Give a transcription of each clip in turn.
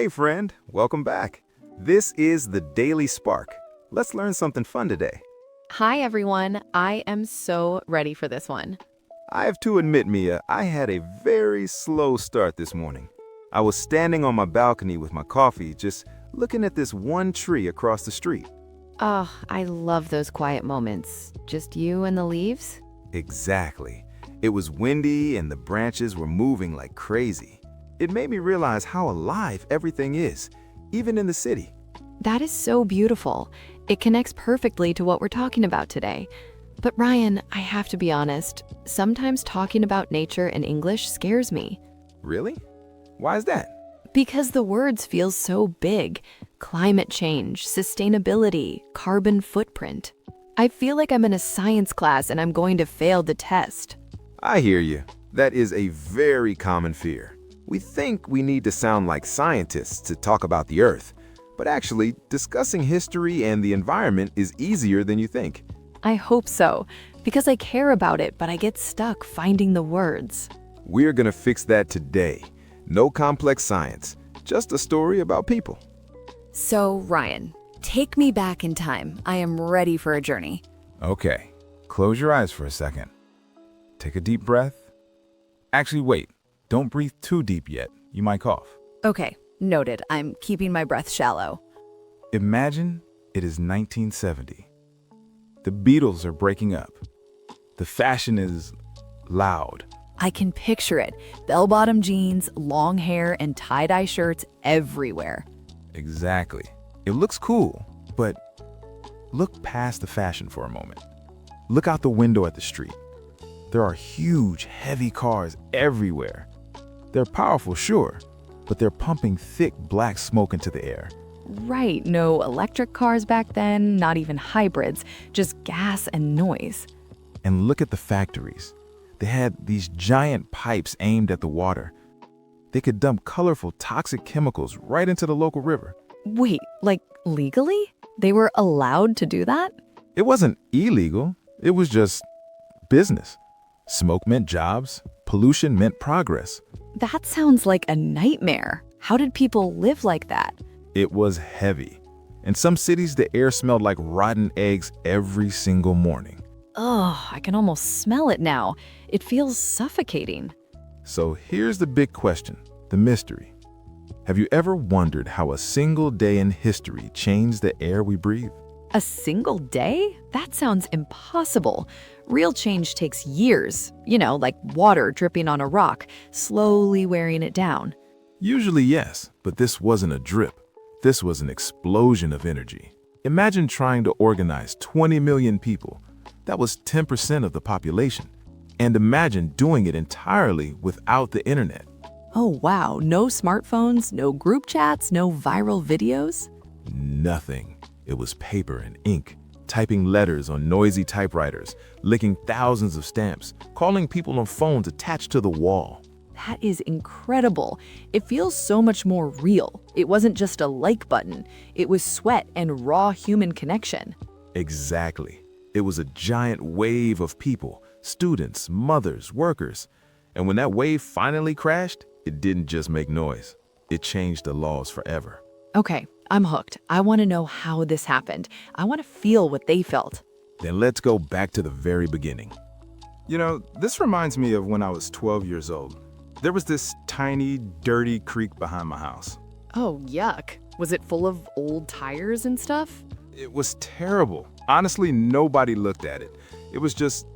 Hey friend, welcome back. This is the Daily Spark. Let's learn something fun today. Hi, everyone. I am so ready for this one. I have to admit, Mia, I had a very slow start this morning. I was standing on my balcony with my coffee, just looking at this one tree across the street. Oh, I love those quiet moments. Just you and the leaves? Exactly. It was windy and the branches were moving like crazy. It made me realize how alive everything is, even in the city. That is so beautiful. It connects perfectly to what we're talking about today. But Ryan, I have to be honest, sometimes talking about nature in English scares me. Really? Why is that? Because the words feel so big. Climate change, sustainability, carbon footprint. I feel like I'm in a science class and I'm going to fail the test. I hear you. That is a very common fear. We think we need to sound like scientists to talk about the Earth, but actually, discussing history and the environment is easier than you think. I hope so, because I care about it, but I get stuck finding the words. We're gonna fix that today. No complex science, just a story about people. So, Ryan, take me back in time. I am ready for a journey. Okay, close your eyes for a second. Take a deep breath. Actually, wait. Don't breathe too deep yet. You might cough. Okay, noted. I'm keeping my breath shallow. Imagine it is 1970. The Beatles are breaking up. The fashion is loud. I can picture it. Bell-bottom jeans, long hair, and tie-dye shirts everywhere. Exactly. It looks cool, but look past the fashion for a moment. Look out the window at the street. There are huge, heavy cars everywhere. They're powerful, sure, but they're pumping thick black smoke into the air. Right, no electric cars back then, not even hybrids, just gas and noise. And look at the factories. They had these giant pipes aimed at the water. They could dump colorful toxic chemicals right into the local river. Wait, like legally? They were allowed to do that? It wasn't illegal, it was just business. Smoke meant jobs, pollution meant progress. That sounds like a nightmare. How did people live like that? It was heavy. In some cities, the air smelled like rotten eggs every single morning. Ugh, I can almost smell it now. It feels suffocating. So here's the big question, the mystery. Have you ever wondered how a single day in history changed the air we breathe? A single day? That sounds impossible. Real change takes years, like water dripping on a rock, slowly wearing it down. Usually, yes, but this wasn't a drip. This was an explosion of energy. Imagine trying to organize 20 million people. That was 10% of the population. And imagine doing it entirely without the internet. Oh, wow. No smartphones, no group chats, no viral videos? Nothing. It was paper and ink, typing letters on noisy typewriters, licking thousands of stamps, calling people on phones attached to the wall. That is incredible. It feels so much more real. It wasn't just a like button. It was sweat and raw human connection. Exactly. It was a giant wave of people, students, mothers, workers. And when that wave finally crashed, it didn't just make noise. It changed the laws forever. Okay, I'm hooked. I want to know how this happened. I want to feel what they felt. Then let's go back to the very beginning. You know, this reminds me of when I was 12 years old. There was this tiny, dirty creek behind my house. Oh, yuck. Was it full of old tires and stuff? It was terrible. Honestly, nobody looked at it. It was just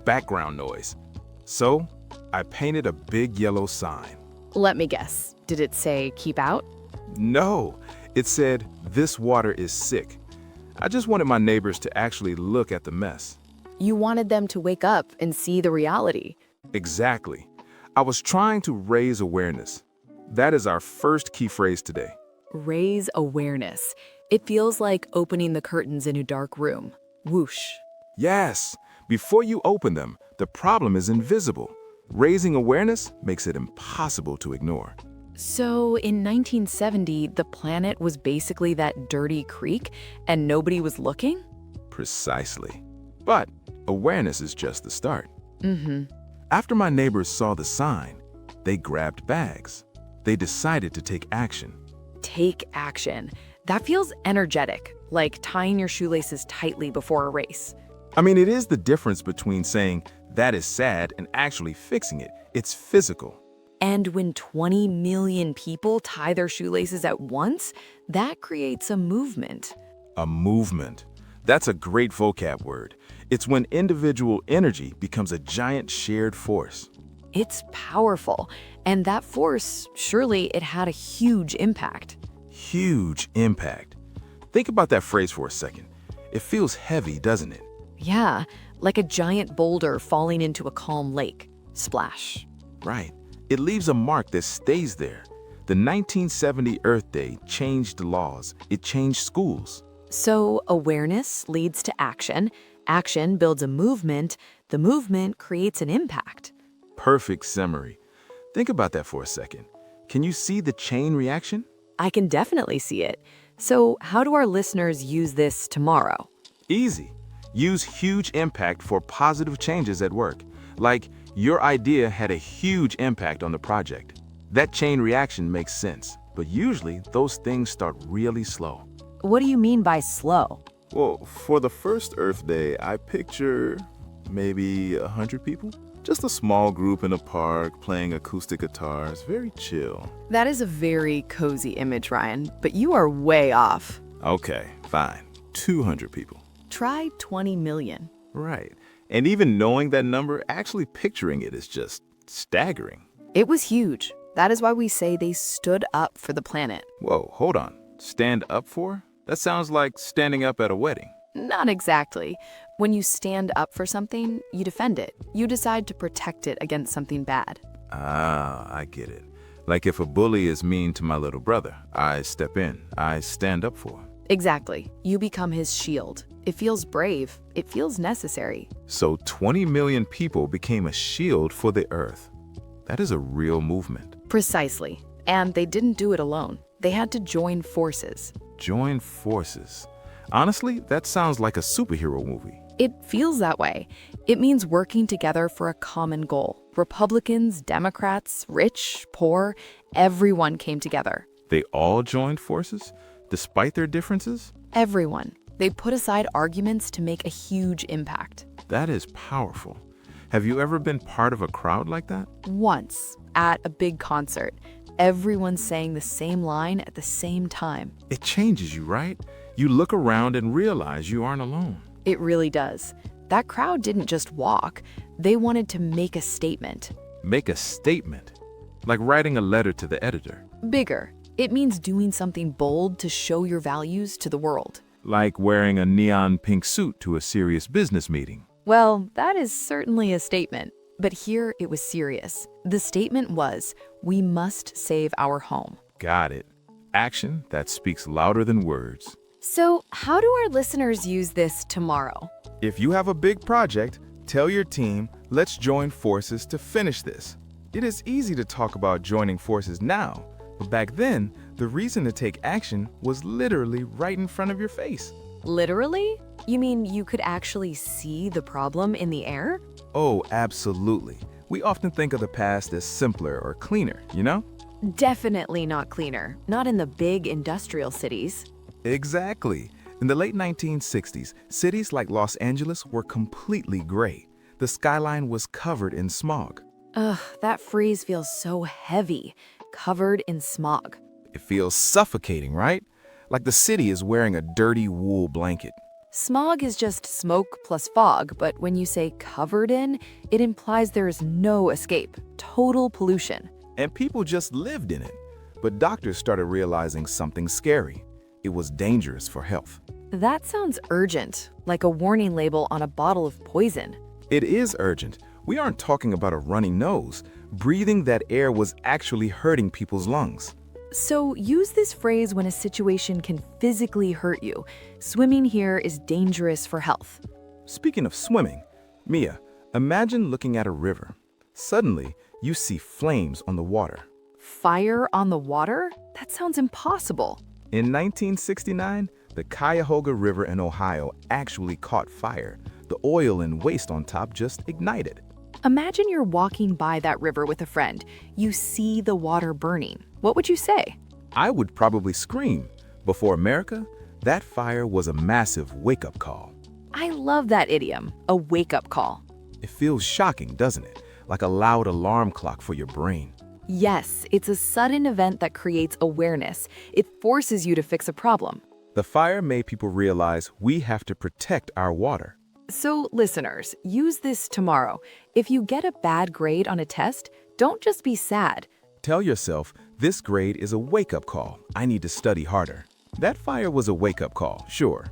background noise. So, I painted a big yellow sign. Let me guess. Did it say keep out? No, it said, "This water is sick." I just wanted my neighbors to actually look at the mess. You wanted them to wake up and see the reality. Exactly. I was trying to raise awareness. That is our first key phrase today. Raise awareness. It feels like opening the curtains in a dark room. Whoosh. Yes, before you open them, the problem is invisible. Raising awareness makes it impossible to ignore. So in 1970, the planet was basically that dirty creek and nobody was looking? Precisely. But awareness is just the start. Mm-hmm. After my neighbors saw the sign, they grabbed bags. They decided to take action. Take action. That feels energetic, like tying your shoelaces tightly before a race. I mean, it is the difference between saying that is sad and actually fixing it. It's physical. And when 20 million people tie their shoelaces at once, that creates a movement. A movement. That's a great vocab word. It's when individual energy becomes a giant shared force. It's powerful, and that force, surely it had a huge impact. Huge impact. Think about that phrase for a second. It feels heavy, doesn't it? Yeah, like a giant boulder falling into a calm lake. Splash. Right. It leaves a mark that stays there. The 1970 Earth Day changed the laws. It changed schools. So awareness leads to action. Action builds a movement. The movement creates an impact. Perfect summary. Think about that for a second. Can you see the chain reaction? I can definitely see it. So how do our listeners use this tomorrow? Easy. Use huge impact for positive changes at work. Like, your idea had a huge impact on the project. That chain reaction makes sense, but usually those things start really slow. What do you mean by slow? Well, for the first Earth Day, I picture maybe 100 people. Just a small group in a park playing acoustic guitars, very chill. That is a very cozy image, Ryan, but you are way off. Okay, fine. 200 people. Try 20 million. Right. And even knowing that number, actually picturing it is just staggering. It was huge. That is why we say they stood up for the planet. Whoa, hold on. Stand up for? That sounds like standing up at a wedding. Not exactly. When you stand up for something, you defend it. You decide to protect it against something bad. Ah, I get it. Like if a bully is mean to my little brother, I step in. I stand up for him. Exactly. You become his shield. It feels brave. It feels necessary. So 20 million people became a shield for the Earth. That is a real movement. Precisely. And they didn't do it alone. They had to join forces. Join forces. Honestly, that sounds like a superhero movie. It feels that way. It means working together for a common goal. Republicans, Democrats, rich, poor, everyone came together. They all joined forces, despite their differences? Everyone. They put aside arguments to make a huge impact. That is powerful. Have you ever been part of a crowd like that? Once, at a big concert, everyone sang the same line at the same time. It changes you, right? You look around and realize you aren't alone. It really does. That crowd didn't just walk. They wanted to make a statement. Make a statement, like writing a letter to the editor. Bigger. It means doing something bold to show your values to the world. Like wearing a neon pink suit to a serious business meeting. Well, that is certainly a statement. But here it was serious. The statement was, we must save our home. Got it. Action that speaks louder than words. So, how do our listeners use this tomorrow? If you have a big project, tell your team, let's join forces to finish this. It is easy to talk about joining forces now, but back then, the reason to take action was literally right in front of your face. Literally? You mean you could actually see the problem in the air? Oh, absolutely. We often think of the past as simpler or cleaner, you know? Definitely not cleaner. Not in the big industrial cities. Exactly. In the late 1960s, cities like Los Angeles were completely gray. The skyline was covered in smog. Ugh, that phrase feels so heavy. Covered in smog. It feels suffocating, right? Like the city is wearing a dirty wool blanket. Smog is just smoke plus fog, but when you say covered in, it implies there is no escape. Total pollution. And people just lived in it. But doctors started realizing something scary. It was dangerous for health. That sounds urgent, like a warning label on a bottle of poison. It is urgent. We aren't talking about a runny nose. Breathing that air was actually hurting people's lungs. So use this phrase when a situation can physically hurt you. Swimming here is dangerous for health. Speaking of swimming, Mia, imagine looking at a river. Suddenly, you see flames on the water. Fire on the water? That sounds impossible. In 1969, the Cuyahoga River in Ohio actually caught fire. The oil and waste on top just ignited. Imagine you're walking by that river with a friend. You see the water burning. What would you say? I would probably scream. Before America, that fire was a massive wake-up call. I love that idiom, a wake-up call. It feels shocking, doesn't it? Like a loud alarm clock for your brain. Yes, it's a sudden event that creates awareness. It forces you to fix a problem. The fire made people realize we have to protect our water. So, listeners, use this tomorrow. If you get a bad grade on a test, don't just be sad. Tell yourself, this grade is a wake-up call. I need to study harder. That fire was a wake-up call, sure.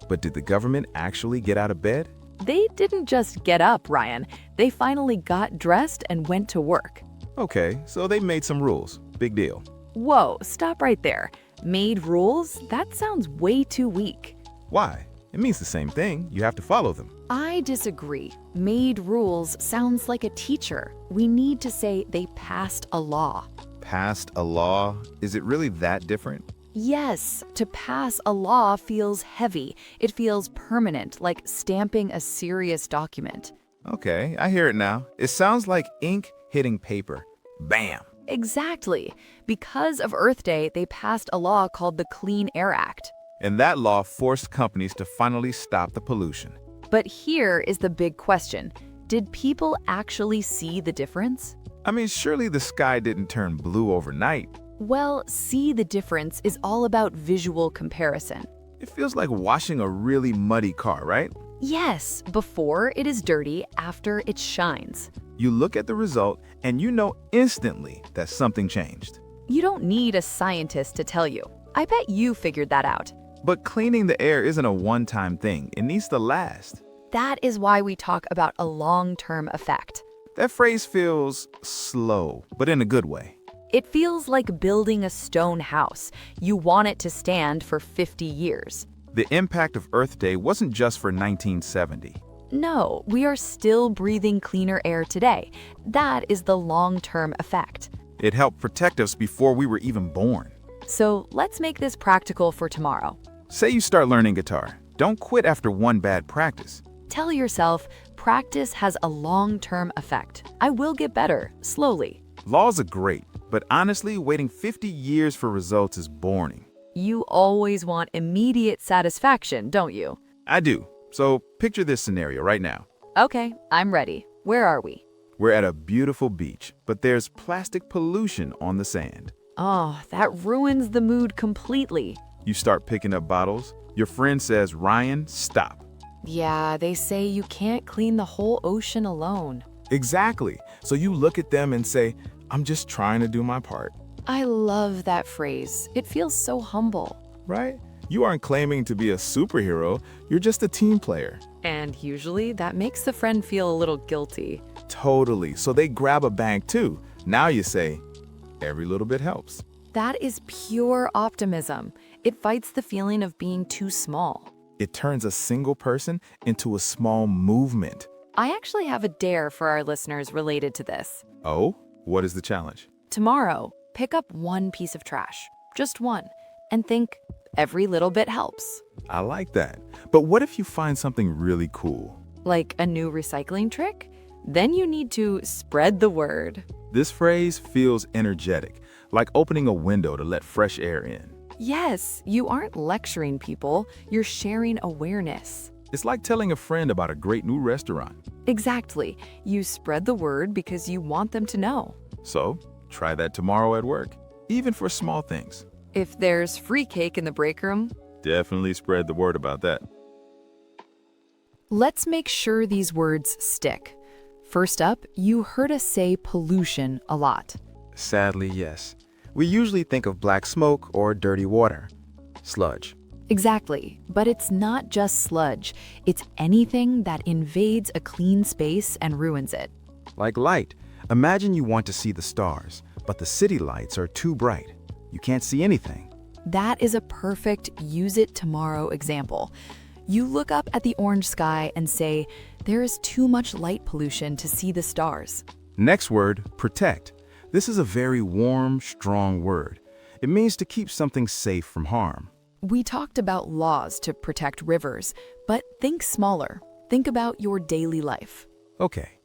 But did the government actually get out of bed? They didn't just get up, Ryan. They finally got dressed and went to work. Okay, so they made some rules. Big deal. Whoa, stop right there. Made rules? That sounds way too weak. Why? It means the same thing. You have to follow them. I disagree. Made rules sounds like a teacher. We need to say they passed a law. Passed a law? Is it really that different? Yes, to pass a law feels heavy. It feels permanent, like stamping a serious document. Okay, I hear it now. It sounds like ink hitting paper. Bam! Exactly. Because of Earth Day, they passed a law called the Clean Air Act. And that law forced companies to finally stop the pollution. But here is the big question. Did people actually see the difference? I mean, surely the sky didn't turn blue overnight. Well, see the difference is all about visual comparison. It feels like washing a really muddy car, right? Yes, before it is dirty, after it shines. You look at the result and you know instantly that something changed. You don't need a scientist to tell you. I bet you figured that out. But cleaning the air isn't a one-time thing. It needs to last. That is why we talk about a long-term effect. That phrase feels slow, but in a good way. It feels like building a stone house. You want it to stand for 50 years. The impact of Earth Day wasn't just for 1970. No, we are still breathing cleaner air today. That is the long-term effect. It helped protect us before we were even born. So let's make this practical for tomorrow. Say you start learning guitar. Don't quit after one bad practice. Tell yourself, practice has a long-term effect. I will get better, slowly. Laws are great, but honestly, waiting 50 years for results is boring. You always want immediate satisfaction, don't you? I do. So picture this scenario right now. Okay, I'm ready. Where are we? We're at a beautiful beach, but there's plastic pollution on the sand. Oh, that ruins the mood completely. You start picking up bottles. Your friend says, "Ryan, stop." Yeah, they say you can't clean the whole ocean alone. Exactly. So you look at them and say, "I'm just trying to do my part." I love that phrase. It feels so humble. Right? You aren't claiming to be a superhero. You're just a team player. And usually that makes the friend feel a little guilty. Totally. So they grab a bag too. Now you say, "Every little bit helps." That is pure optimism. It fights the feeling of being too small. It turns a single person into a small movement. I actually have a dare for our listeners related to this. Oh, what is the challenge? Tomorrow, pick up one piece of trash, just one, and think, every little bit helps. I like that. But what if you find something really cool? Like a new recycling trick? Then you need to spread the word. This phrase feels energetic, like opening a window to let fresh air in. Yes, you aren't lecturing people, you're sharing awareness. It's like telling a friend about a great new restaurant. Exactly. You spread the word because you want them to know. So, try that tomorrow at work, even for small things. If there's free cake in the break room, Definitely spread the word about that. let's make sure these words stick. First up, you heard us say pollution a lot. Sadly, yes. We usually think of black smoke or dirty water. Sludge. Exactly, but it's not just sludge. It's anything that invades a clean space and ruins it. Like light. Imagine you want to see the stars, but the city lights are too bright. You can't see anything. That is a perfect use it tomorrow example. You look up at the orange sky and say, there is too much light pollution to see the stars. Next word, protect. This is a very warm, strong word. It means to keep something safe from harm. We talked about laws to protect rivers, but think smaller. Think about your daily life. Okay,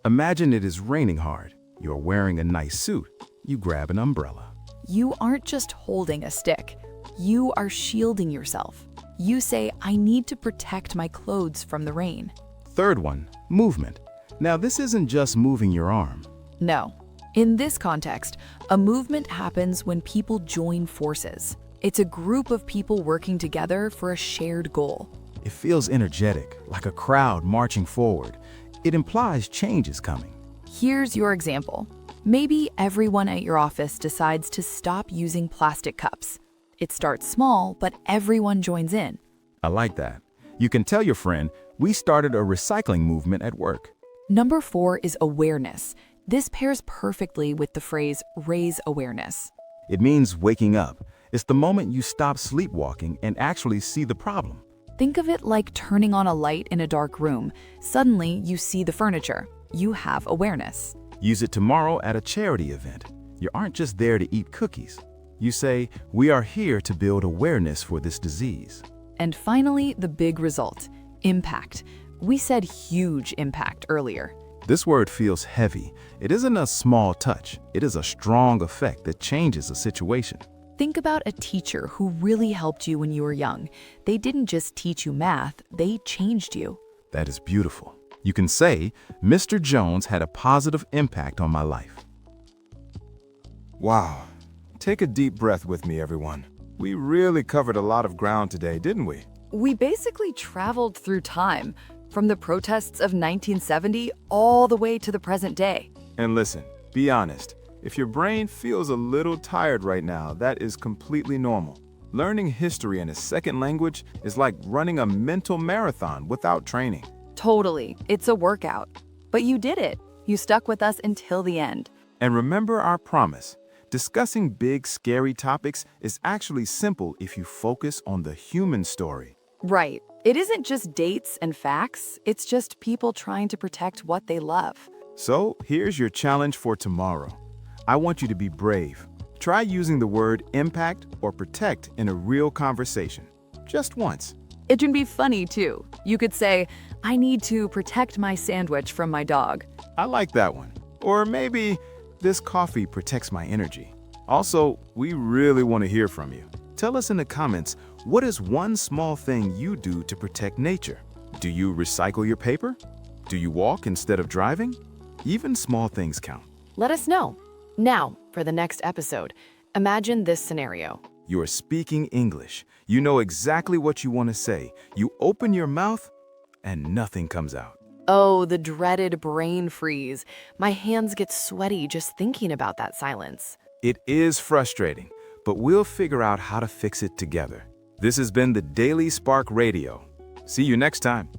imagine it is raining hard. You're wearing a nice suit. You grab an umbrella. You aren't just holding a stick. You are shielding yourself. You say, I need to protect my clothes from the rain. Third one, movement. Now, this isn't just moving your arm. No. In this context, a movement happens when people join forces. It's a group of people working together for a shared goal. It feels energetic, like a crowd marching forward. It implies change is coming. Here's your example. Maybe everyone at your office decides to stop using plastic cups. It starts small, but everyone joins in. I like that. You can tell your friend, we started a recycling movement at work. Number 4 is awareness. This pairs perfectly with the phrase raise awareness. It means waking up. It's the moment you stop sleepwalking and actually see the problem. Think of it like turning on a light in a dark room. Suddenly, you see the furniture. You have awareness. Use it tomorrow at a charity event. You aren't just there to eat cookies. You say, we are here to build awareness for this disease. And finally, the big result, impact. We said huge impact earlier. This word feels heavy. It isn't a small touch. It is a strong effect that changes a situation. Think about a teacher who really helped you when you were young. They didn't just teach you math, they changed you. That is beautiful. You can say, Mr. Jones had a positive impact on my life. Wow. Take a deep breath with me, everyone. We really covered a lot of ground today, didn't we? We basically traveled through time, from the protests of 1970 all the way to the present day. And listen, be honest. If your brain feels a little tired right now, that is completely normal. Learning history in a second language is like running a mental marathon without training. Totally, it's a workout. But you did it. You stuck with us until the end. And remember our promise. Discussing big, scary topics is actually simple if you focus on the human story. Right. It isn't just dates and facts, it's just people trying to protect what they love. So here's your challenge for tomorrow. I want you to be brave. Try using the word impact or protect in a real conversation. Just once. It can be funny too. You could say, I need to protect my sandwich from my dog. I like that one. Or maybe, this coffee protects my energy. Also, we really want to hear from you. Tell us in the comments, what is one small thing you do to protect nature? Do you recycle your paper? Do you walk instead of driving? Even small things count. Let us know. Now, for the next episode, imagine this scenario. You are speaking English. You know exactly what you want to say. You open your mouth and nothing comes out. Oh, the dreaded brain freeze. My hands get sweaty just thinking about that silence. It is frustrating, but we'll figure out how to fix it together. This has been the Daily Spark Radio. See you next time.